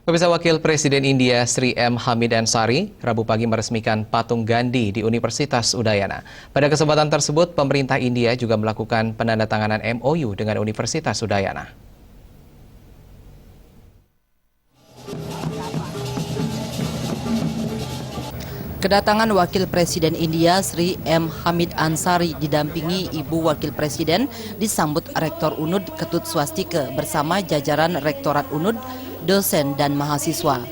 Pemirsa, Wakil Presiden India Sri M. Hamid Ansari Rabu pagi meresmikan patung Gandhi di Universitas Udayana. Pada kesempatan tersebut, pemerintah India juga melakukan penandatanganan MOU dengan Universitas Udayana. Kedatangan Wakil Presiden India Sri M. Hamid Ansari didampingi Ibu Wakil Presiden disambut Rektor UNUD Ketut Swastike bersama jajaran Rektorat UNUD, dosen dan mahasiswa.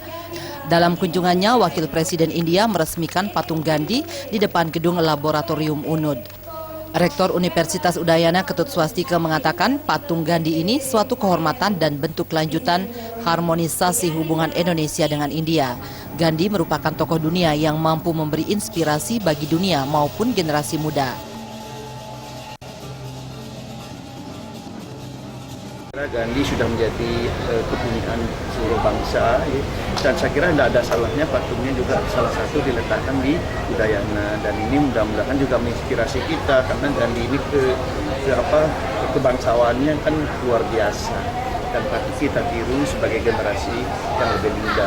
Dalam kunjungannya, Wakil Presiden India meresmikan patung Gandhi di depan gedung laboratorium UNUD. Rektor Universitas Udayana Ketut Swastike mengatakan patung Gandhi ini suatu kehormatan dan bentuk lanjutan harmonisasi hubungan Indonesia dengan India. Gandhi merupakan tokoh dunia yang mampu memberi inspirasi bagi dunia maupun generasi muda. Gandhi sudah menjadi kepunyaan seluruh bangsa, ya. Dan saya kira tidak ada salahnya patungnya juga salah satu diletakkan di Udayana, dan ini mudah-mudahan juga menginspirasi kita karena Gandhi ini kebangsawaannya kan luar biasa dan patut kita tiru sebagai generasi yang lebih muda.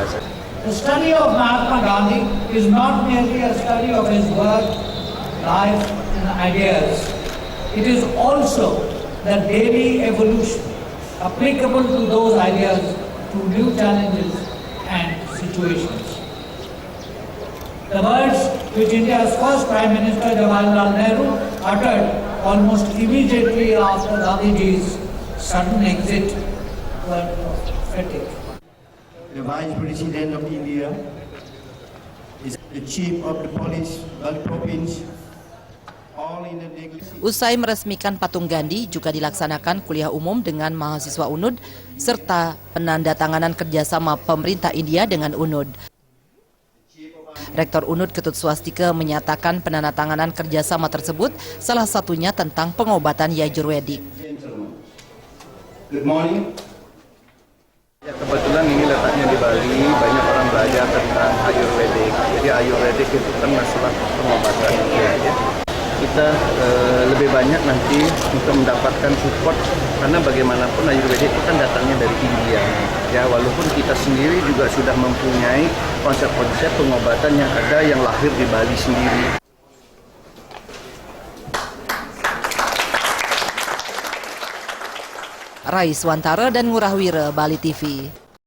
The study of Mahatma Gandhi is not merely a study of his work, life and ideas. It is also the daily evolution applicable to those ideas to new challenges and situations. The words which India's first Prime Minister Jawaharlal Nehru uttered almost immediately after Gandhiji's sudden exit were prophetic. The Vice President of India is the Chief of the Police, Belt Province. Usai meresmikan patung Gandhi, juga dilaksanakan kuliah umum dengan mahasiswa UNUD serta penandatanganan kerjasama pemerintah India dengan UNUD. Rektor UNUD Ketut Swastike menyatakan penandatanganan kerjasama tersebut salah satunya tentang pengobatan Yajurwedik. Good morning. Ya, kebetulan ini letaknya di Bali, banyak orang belajar tentang Ayurvedik. Jadi Ayurvedik itu kan masalah pengobatan ya. Kita lebih banyak nanti untuk mendapatkan support karena bagaimanapun Ayurvedik itu kan datangnya dari India. Ya, walaupun kita sendiri juga sudah mempunyai konsep-konsep pengobatan yang ada yang lahir di Bali sendiri. Rais Wantara dan Ngurah Wira, Bali TV.